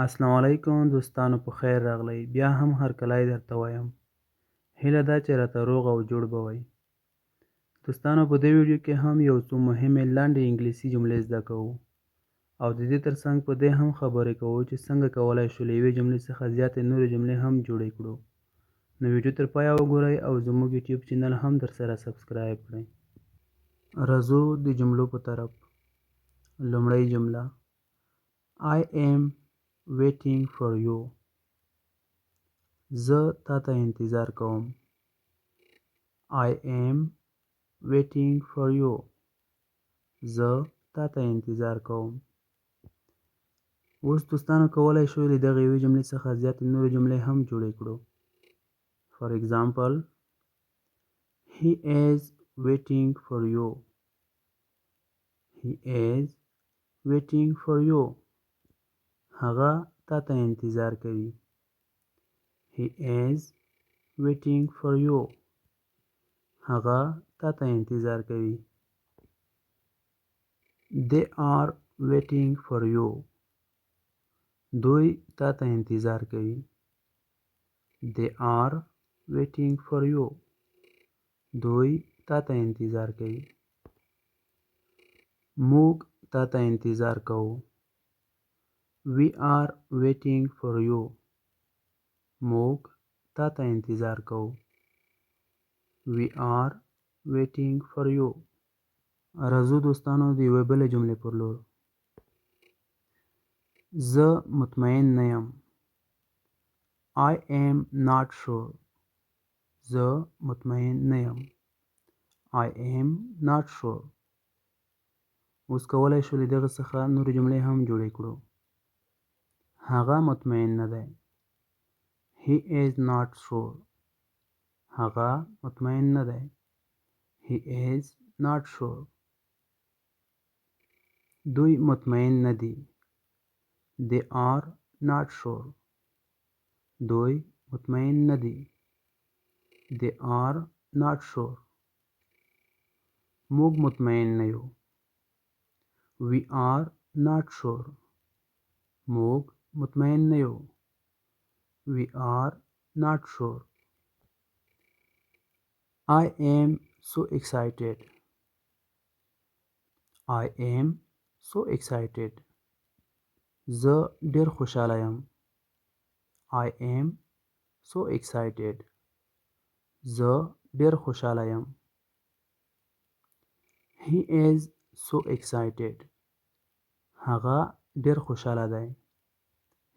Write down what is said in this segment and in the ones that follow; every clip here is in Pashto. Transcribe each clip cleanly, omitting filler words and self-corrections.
السلام علیکم دوستانو، په خیر راغلی. بیا هم هرکلی درته وایم. هیله ده چې راته روغ او جوړ به وئ. دوستانو، په دې ویډیو کې هم یو څو مهمې لنډې انګلیسي جملې زده کوو او د دې ترڅنګ په دې هم خبرې کوو چې څنګه کولی شو له یوې جملې څخه زیاتې نورې جملې هم جوړې کړو. نو ویډیو تر پایه وګورئ او زموږ یوټیوب چینل هم درسره سبسکرایب کړئ. راځو د جملو په طرف. لومړی جمله I am waiting for you. زه تا ته انتظار کوم. I am waiting for you. زه تا ته انتظار کوم. اوس دوستانو کولی شو له دغې یوې جملې څخه زیاتې نورې جملې هم جوړې کړو. For example, he is waiting for you. He is waiting for you. هغه تا ته انتظار کوي. He is waiting for you. هغه تا ته انتظار کوي. They are waiting for you. دوی تا ته انتظار کوي. They are waiting for you. دوی تا ته انتظار کوي. موږ تا ته انتظار کوو. We are waiting for you. موږ تا ته انتظار کوو. We are waiting for you. راځو دوستانو د یوې بلې جملې پر لور. زه مطمئن نه یم. I am not sure. زه مطمئن نه یم. I am not sure. اوس کولی شو له دغه څخه نورې جملې هم جوړې کړو. هغه مطمئن نه دی. He is not sure. هغه مطمئن نه دی. He is not sure. دوی مطمئن نه دي. They are not sure. دوی مطمئن نه دي. They are not sure. موږ مطمئن نه یو. We are not sure. موږ مطمئن نه یو. We are not sure. I am so excited. I am so excited. زه ډیر خوشحاله یم. I am so excited. زه ډیر خوشحاله یم. He is so excited. هغه ډیر خوشحاله دی.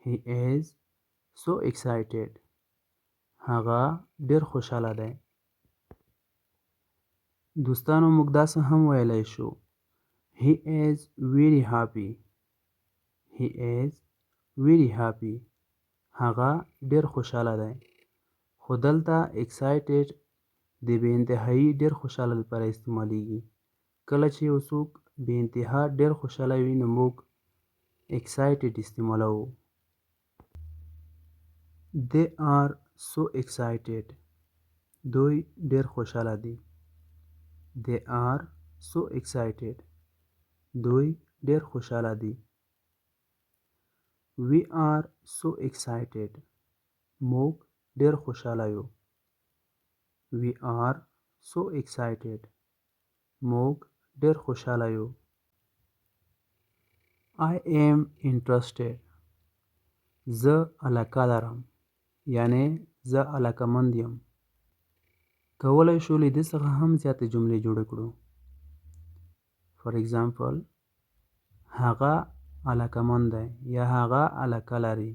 He is so excited. هغه ډیر خوشحاله دی. دوستانو موږ داسې هم ویلی شو. He is very happy. He is very happy. هغه ډیر خوشحاله دی. خو دلته excited د بې انتهایي ډیر خوشحاله لپاره استعمالیږي. کله چې یو څوک بې انتها ډیر خوشحاله وي نو موږ excited استعمالوو. They are so excited. دوی ډیر خوشحاله دي. They are so excited. دوی ډیر خوشحاله دي. We are so excited. موږ ډیر خوشحاله یو. We are so excited. موږ ډیر خوشحاله یو. I am interested. زه علاقه لرم. یعنی زه علاقمند یم. کولی شو له دې څخه هم زیاتې جملې جوړې کړو. For example, هغه علاقمند دی یا هغه علاقه لري.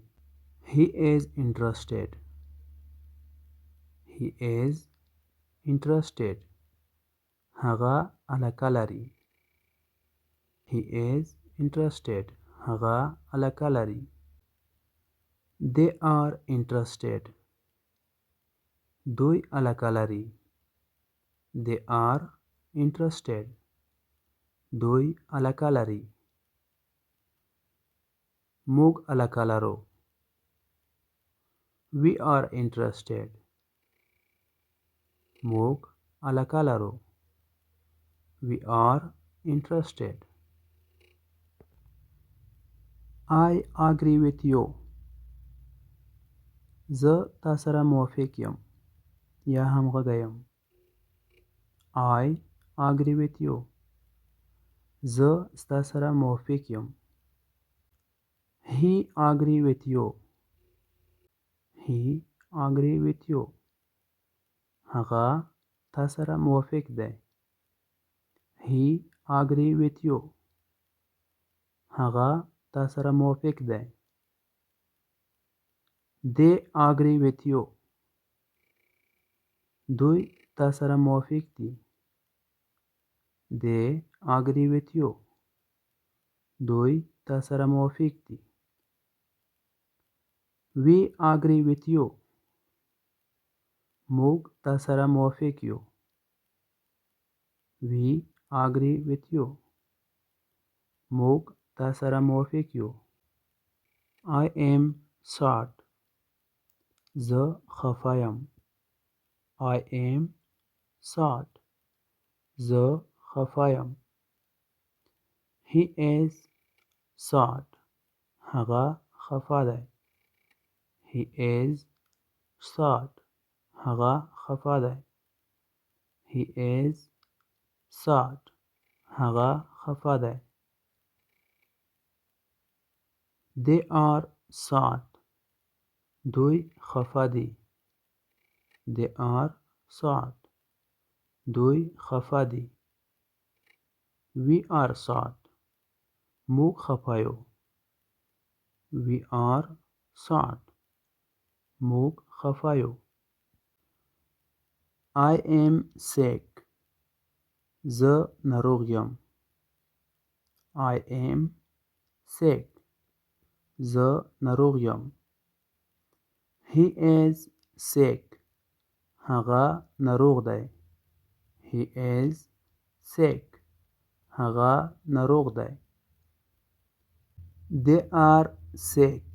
He is interested. He is interested. هغه علاقه لري. He is interested. هغه علاقه لري. They are interested. دوی علاقه لري. They are interested. دوی علاقه لري. موږ علاقه لرو. We are interested. موږ علاقه لرو. We are interested. I agree with you. زه تا سره موافق یم یا همغږی یم. I agree with you. زه ستا سره موافق یم. He agree with you. He agree with you. هغه تا سره موافق دی. He agree with you. هغه تا سره موافق دی. They agree with you. دوی تا سره موافق دي. They agree with you. دوی تا سره موافق دي. We agree with you. موږ تا سره موافق یو. We agree with you. موږ تا سره موافق یو. I am sad. زه خفه یم. I am sad. زه خفه یم. He is sad. هغه خفه دی. He is sad. هغه خفه دی. He is sad. هغه خفه دی. They are sad. دوی خفه دي. They are sad. دوی خفه دي. We are sad. موږ خفه یو. We are sad. موږ خفه یو. I am sick. زه ناروغ یم. I am sick. زه ناروغ یم. He is sick. هغه ناروغ دی. He is sick. هغه ناروغ دی. They are sick.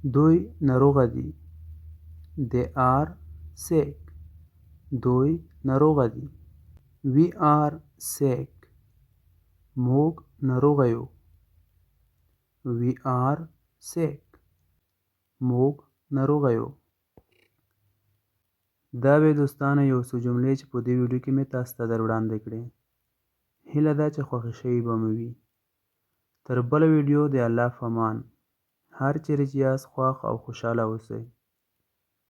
دوی ناروغه دي. They are sick. دوی ناروغه دي. We are sick. موږ ناروغه یو. We are sick. موږ ناروغه یو. دا به دوستانو یو څو جملې چې په دې ویډیو کې مې تاسو ته در وړاندې کړې. هیله ده چې خوښې شوي به مې وي. تر بله ویډیو د الله په امان. هر چیرې چې یاست خوښ او خوشحاله اوسئ.